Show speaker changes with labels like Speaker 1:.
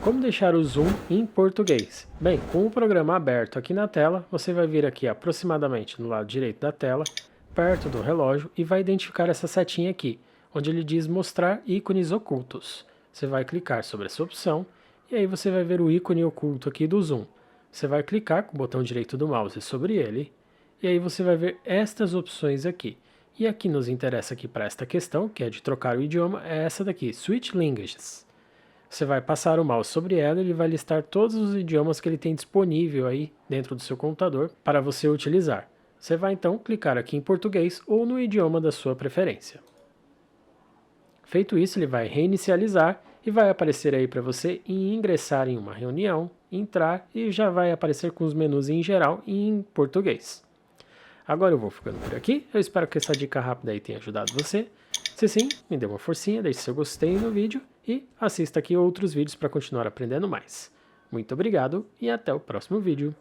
Speaker 1: Como deixar o zoom em português? Bem, com o programa aberto aqui na tela, você vai vir aqui aproximadamente no lado direito da tela, perto do relógio, e vai identificar essa setinha aqui, onde ele diz mostrar ícones ocultos. Você vai clicar sobre essa opção, e aí você vai ver o ícone oculto aqui do zoom. Você vai clicar com o botão direito do mouse sobre ele, e aí você vai ver estas opções aqui. E aqui nos interessa aqui para esta questão, que é de trocar o idioma, é essa daqui, Switch Languages. Você vai passar o mouse sobre ela e ele vai listar todos os idiomas que ele tem disponível aí dentro do seu computador para você utilizar. Você vai então clicar aqui em português ou no idioma da sua preferência. Feito isso, ele vai reinicializar e vai aparecer aí para você ingressar em uma reunião, entrar e já vai aparecer com os menus em geral em português. Agora eu vou ficando por aqui, eu espero que essa dica rápida aí tenha ajudado você. Se sim, me dê uma forcinha, deixe seu gostei no vídeo e assista aqui outros vídeos para continuar aprendendo mais. Muito obrigado e até o próximo vídeo.